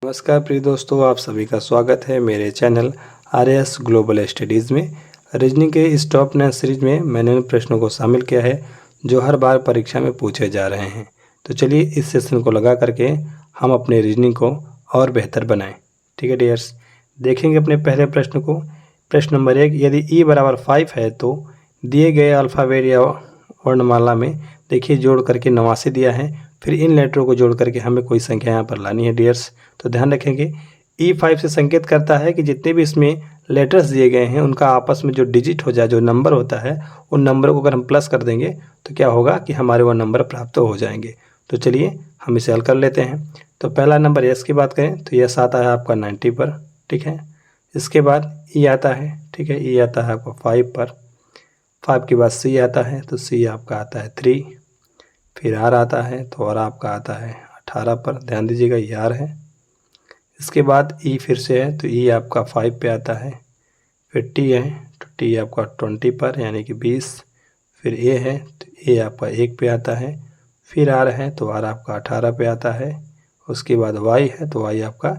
नमस्कार प्रिय दोस्तों, आप सभी का स्वागत है मेरे चैनल आरएस ग्लोबल स्टडीज़ में। रीजनिंग के इस टॉप 9 सीरीज में मैंने उन प्रश्नों को शामिल किया है जो हर बार परीक्षा में पूछे जा रहे हैं। तो चलिए इस सेशन को लगा करके हम अपने रीजनिंग को और बेहतर बनाएं। ठीक है डियर्स, देखेंगे अपने पहले प्रश्न को। प्रश्न नंबर 1, यदि ई बराबर 5 है तो दिए गए अल्फ़ाबेट या वर्णमाला में देखिए जोड़ करके 89 दिया है, फिर इन लेटरों को जोड़ करके हमें कोई संख्या यहाँ पर लानी है डियर्स। तो ध्यान रखेंगे E5 से संकेत करता है कि जितने भी इसमें लेटर्स दिए गए हैं उनका आपस में जो डिजिट हो जाए, जो नंबर होता है, उन नंबरों को अगर हम प्लस कर देंगे तो क्या होगा कि हमारे वो नंबर प्राप्त हो जाएंगे। तो चलिए हम इसे हल कर लेते हैं। तो पहला नंबर यस की बात करें तो यस आता है आपका 90 पर। ठीक है, इसके बाद ई आता है। ठीक है, ई आता है आपका 5 पर। 5 के बाद सी आता है तो सी आपका आता है 3। फिर आर आता है तो आर आपका आता है 18 पर। ध्यान दीजिएगा ये आर है। इसके बाद ई फिर से है तो ई आपका 5 पे आता है। फिर टी है तो टी आपका 20 पर यानी कि 20। फिर ए है तो ए आपका 1 पे आता है। फिर आर है तो आर आपका 18 पे आता है। उसके बाद वाई है तो वाई आपका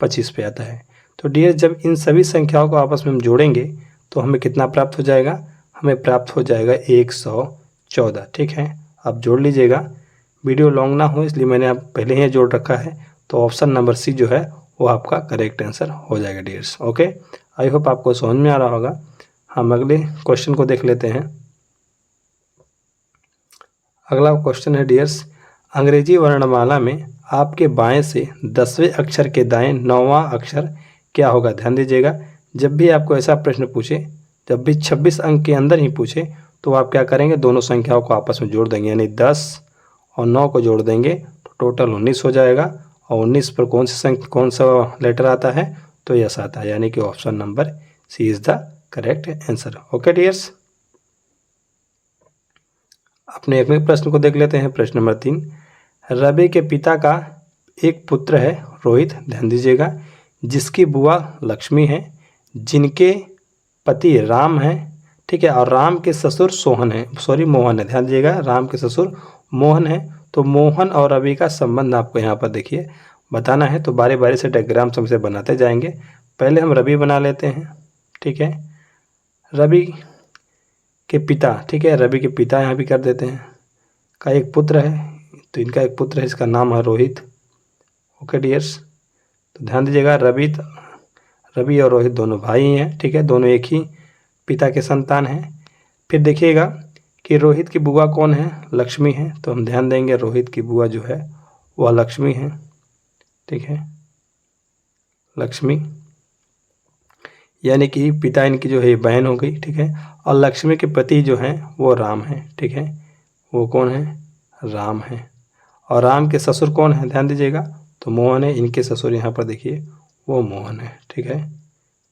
25 पे आता है। तो डियर, जब इन सभी संख्याओं को आपस में हम जोड़ेंगे तो हमें कितना प्राप्त हो जाएगा? हमें प्राप्त हो जाएगा 114। ठीक है, आप जोड़ लीजिएगा। वीडियो लॉन्ग ना हो इसलिए मैंने आप पहले ही जोड़ रखा है। तो ऑप्शन नंबर सी जो है वो आपका करेक्ट आंसर हो जाएगा डियर्स। ओके, आई होप आपको समझ में आ रहा होगा। हम अगले क्वेश्चन को देख लेते हैं। अगला क्वेश्चन है डियर्स, अंग्रेजी वर्णमाला में आपके बाएं से 10वें अक्षर के दाएं 9वां अक्षर क्या होगा? ध्यान दीजिएगा, जब भी आपको ऐसा प्रश्न पूछे, जब भी 26 अंक के अंदर ही पूछे तो आप क्या करेंगे? दोनों संख्याओं को आपस में जोड़ देंगे, यानी 10 और 9 को जोड़ देंगे तो टोटल 19 हो जाएगा। और 19 पर कौन सा लेटर आता है? तो यस आता है, यानी कि option number C is the correct answer. Okay dears, अपने अगले प्रश्न को देख लेते हैं। प्रश्न नंबर 3, रवि के पिता का एक पुत्र है रोहित, ध्यान दीजिएगा, जिसकी बुआ लक्ष्मी है, जिनके पति राम है। ठीक है, और राम के ससुर मोहन है। ध्यान दीजिएगा, राम के ससुर मोहन है। तो मोहन और रवि का संबंध आपको यहाँ पर देखिए बताना है। तो बारी बारी से डायग्राम हमसे बनाते जाएंगे। पहले हम रवि बना लेते हैं। ठीक है, रवि के पिता, ठीक है, रवि के पिता यहाँ भी कर देते हैं, का एक पुत्र है। तो इनका एक पुत्र है, इसका नाम है रोहित। ओके डियर्स, तो ध्यान दीजिएगा, रवि और रोहित दोनों भाई हैं। ठीक है, दोनों एक ही पिता के संतान हैं। फिर देखिएगा कि रोहित की बुआ कौन है? लक्ष्मी है। तो हम ध्यान देंगे रोहित की बुआ जो है वह लक्ष्मी है। ठीक है, लक्ष्मी, यानी कि पिता इनकी जो है बहन हो गई। ठीक है, और लक्ष्मी के पति जो हैं वो राम हैं। ठीक है, वो कौन है? राम है। और राम के ससुर कौन है? ध्यान दीजिएगा, तो मोहन है। इनके ससुर यहाँ पर देखिए वो मोहन है। ठीक है,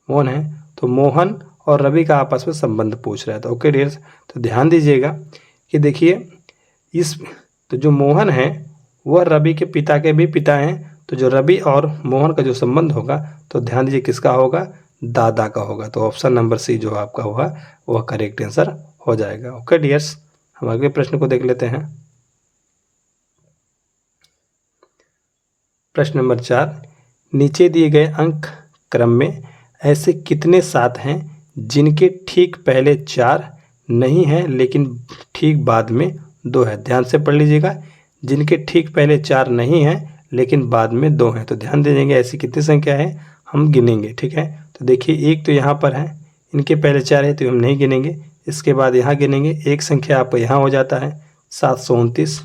मोहन है। तो मोहन और रवि का आपस में संबंध पूछ रहा है। तो ओके डियर्स, तो ध्यान दीजिएगा कि देखिए तो जो मोहन है वह रवि के पिता के भी पिता हैं। तो जो रवि और मोहन का जो संबंध होगा तो ध्यान दीजिए किसका होगा? दादा का होगा। तो ऑप्शन नंबर सी जो आपका होगा वह करेक्ट आंसर हो जाएगा। ओके डियर्स, हम अगले प्रश्न को देख लेते हैं। प्रश्न नंबर 4, नीचे दिए गए अंक क्रम में ऐसे कितने 7 हैं जिनके ठीक पहले 4 नहीं है लेकिन ठीक बाद में 2 है? ध्यान से पढ़ लीजिएगा, जिनके ठीक पहले 4 नहीं है लेकिन बाद में 2 हैं। तो ध्यान दे देंगे ऐसी कितनी संख्या है, हम गिनेंगे। ठीक है, तो देखिए एक तो यहाँ पर है, इनके पहले 4 है तो हम नहीं गिनेंगे। इसके बाद यहाँ गिनेंगे, एक संख्या आपको यहाँ हो जाता है 729।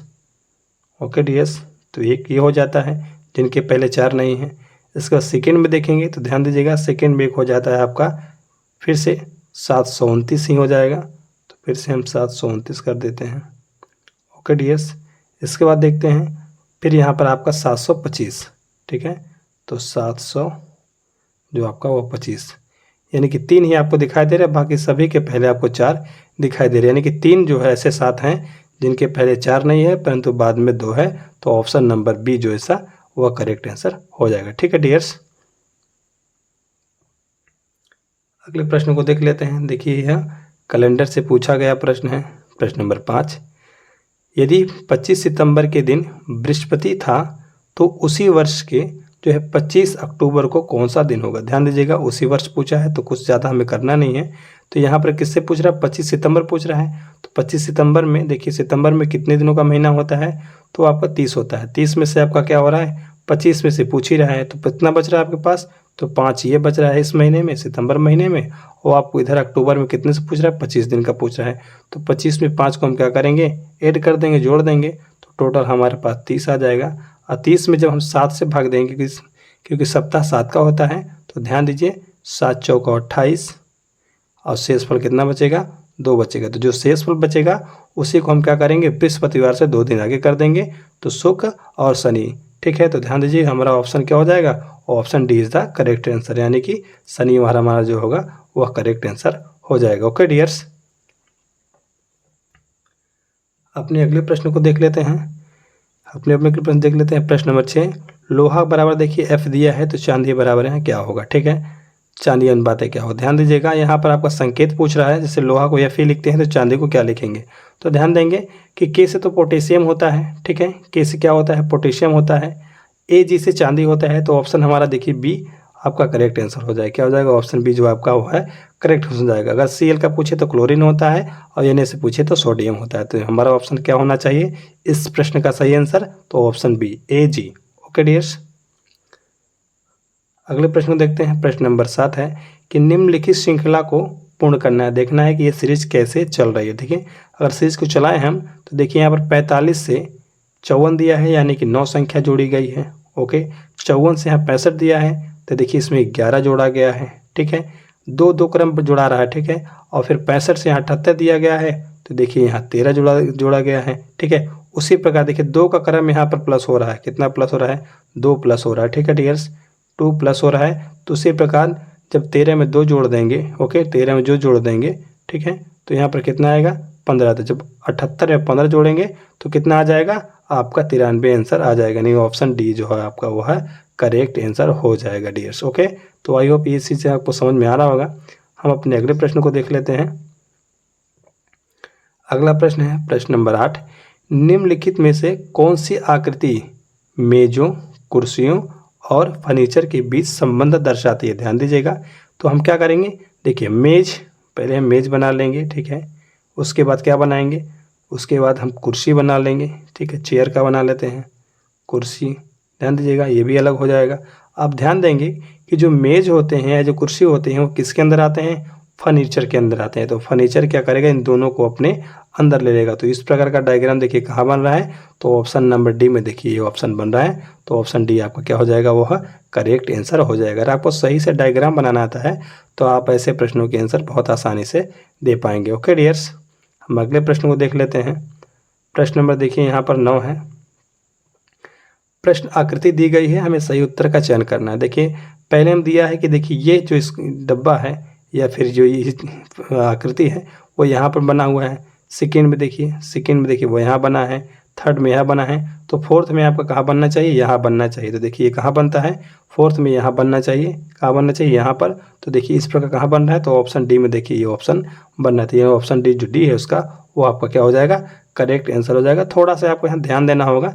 ओके डियर्स, तो एक ये हो जाता है जिनके पहले 4 नहीं हैं। इसके बाद सेकेंड में देखेंगे तो ध्यान दीजिएगा, सेकेंड में एक हो जाता है आपका फिर से 729 ही हो जाएगा। तो फिर से हम 729 कर देते हैं। ओके डियर्स, इसके बाद देखते हैं फिर यहाँ पर आपका 725। ठीक है, तो 700 जो आपका वो 25, यानी कि 3 ही आपको दिखाई दे रहा है, बाकी सभी के पहले आपको 4 दिखाई दे रहे हैं। यानी कि 3 जो है ऐसे 7 हैं जिनके पहले 4 नहीं है परंतु बाद में 2 है। तो ऑप्शन नंबर बी जो ऐसा वह करेक्ट आंसर हो जाएगा। ठीक है डियर्स, अगले प्रश्न को देख लेते हैं। देखिए यह कैलेंडर से पूछा गया प्रश्न है। प्रश्न नंबर 5, यदि 25 सितंबर के दिन बृहस्पति था तो उसी वर्ष के जो है 25 अक्टूबर को कौन सा दिन होगा। ध्यान दीजिएगा उसी वर्ष पूछा है तो कुछ ज़्यादा हमें करना नहीं है। तो यहाँ पर किससे पूछ रहा है, 25 सितंबर पूछ रहा है। तो 25 सितंबर में देखिए, सितंबर में कितने दिनों का महीना होता है, तो आपका 30 होता है। 30 में से आपका क्या हो रहा है, 25 में से पूछ ही रहा है, तो कितना बच रहा है आपके पास, तो 5 ये बच रहा है इस महीने में, सितंबर महीने में। और आपको इधर अक्टूबर में कितने से पूछ रहा है, 25 दिन का पूछ रहा है। तो 25 में 5 को हम क्या करेंगे, ऐड कर देंगे, जोड़ देंगे, तो टोटल हमारे पास 30 आ जाएगा। और 30 में जब हम 7 से भाग देंगे, क्योंकि सप्ताह 7 का होता है, तो ध्यान दीजिए 7 चौका 28 और शेषफल कितना बचेगा, 2 बचेगा। तो जो शेषफल बचेगा उसी को हम क्या करेंगे, बृहस्पतिवार से 2 दिन आगे कर देंगे, तो शुक्र और शनि। ठीक है, तो ध्यान दीजिए हमारा ऑप्शन क्या हो जाएगा, option D is the correct answer, यानी कि शनिवार हमारा जो होगा वह करेक्ट आंसर हो जाएगा। ओके डियर्स, अपने अगले प्रश्न को देख लेते हैं। अपने प्रश्न देख लेते हैं। प्रश्न नंबर 6, लोहा बराबर देखिए एफ दिया है, तो चांदी बराबर है क्या होगा। ठीक है, चांदी अनुपात है क्या हो। ध्यान दीजिएगा यहाँ पर आपका संकेत पूछ रहा है, जैसे लोहा को एफ ही लिखते हैं तो चांदी को क्या लिखेंगे। तो ध्यान देंगे कि के से तो पोटेशियम होता है, ठीक है, के से क्या होता है, पोटेशियम होता है। ए जी से चांदी होता है, तो ऑप्शन हमारा देखिए बी आपका करेक्ट आंसर हो जाएगा। क्या हो जाएगा, ऑप्शन बी जो आपका वो है करेक्ट हो जाएगा। अगर सी एल का पूछे तो क्लोरीन होता है, और एन ए से पूछे तो सोडियम होता है। तो हमारा ऑप्शन क्या होना चाहिए इस प्रश्न का सही आंसर, तो ऑप्शन बी ए जी। ओके डियर्स, अगले प्रश्न को देखते हैं। प्रश्न नंबर 7 है कि निम्नलिखित श्रृंखला को पूर्ण करना है, देखना है कि ये सीरीज कैसे चल रही है। देखिए अगर सीरीज को चलाएं हम, तो देखिए यहाँ पर 45 से 54 दिया है, यानी कि 9 संख्या जोड़ी गई है। ओके, 54 से यहाँ 65 दिया है, तो देखिए इसमें 11 जोड़ा गया है। ठीक है, 2 क्रम पर जोड़ा रहा है। ठीक है, और फिर 65 से यहाँ 78 दिया गया है, तो देखिए यहाँ 13 जोड़ा गया है। ठीक है, उसी प्रकार देखिए 2 का क्रम यहाँ पर प्लस हो रहा है। कितना प्लस हो रहा है, 2 प्लस हो रहा है। ठीक है डियर्स, 2 प्लस हो रहा है। तो उसी प्रकार जब 13 में 2 जोड़ देंगे, ओके, 13 में जो जोड़ देंगे, ठीक है, तो यहाँ पर कितना आएगा, 15। तो जब 78 में 15 जोड़ेंगे तो कितना आ जाएगा, आपका 93 आंसर आ जाएगा। नहीं, ऑप्शन डी जो है आपका वो है करेक्ट आंसर हो जाएगा डियर्स। ओके, तो आई होप इस चीज़ से आपको समझ में आ रहा होगा। हम अपने अगले प्रश्न को देख लेते हैं। अगला प्रश्न है प्रश्न नंबर 8, निम्नलिखित में से कौन सी आकृति मेजों, कुर्सियों और फर्नीचर के बीच संबंध दर्शाती है। ध्यान दीजिएगा, तो हम क्या करेंगे, देखिए मेज, पहले हम मेज बना लेंगे। ठीक है, उसके बाद क्या बनाएंगे, उसके बाद हम कुर्सी बना लेंगे। ठीक है, चेयर का बना लेते हैं, कुर्सी। ध्यान दीजिएगा ये भी अलग हो जाएगा। आप ध्यान देंगे कि जो मेज होते हैं या जो कुर्सी होते हैं वो किसके अंदर आते हैं, फर्नीचर के अंदर आते हैं। तो फर्नीचर क्या करेगा, इन दोनों को अपने अंदर ले लेगा। तो इस प्रकार का डायग्राम देखिए कहाँ बन रहा है, तो ऑप्शन नंबर डी में देखिए ये ऑप्शन बन रहा है। तो ऑप्शन डी आपका क्या हो जाएगा, वह करेक्ट आंसर हो जाएगा। अगर आपको सही से डायग्राम बनाना आता है तो आप ऐसे प्रश्नों के आंसर बहुत आसानी से दे पाएंगे। ओके डियर्स, हम अगले प्रश्न को देख लेते हैं। प्रश्न नंबर देखिए यहाँ पर 9 है। प्रश्न आकृति दी गई है, हमें सही उत्तर का चयन करना है। देखिए पहले हम दिया है कि देखिए ये जो इस डब्बा है या फिर जो ये आकृति है वो यहाँ पर बना हुआ है। सेकेंड में देखिए वो यहाँ बना है, थर्ड में यहाँ बना है, तो फोर्थ में आपका कहाँ बनना चाहिए, यहाँ बनना चाहिए। तो देखिए ये कहाँ बनता है, फोर्थ में यहाँ बनना चाहिए। कहाँ बनना चाहिए, यहाँ पर। तो देखिए इस प्रकार कहाँ बन रहा है, तो ऑप्शन डी में देखिए ये ऑप्शन बनना चाहिए। ऑप्शन डी जो डी है उसका वो आपका क्या हो जाएगा, करेक्ट आंसर हो जाएगा। थोड़ा सा आपको यहाँ ध्यान देना होगा,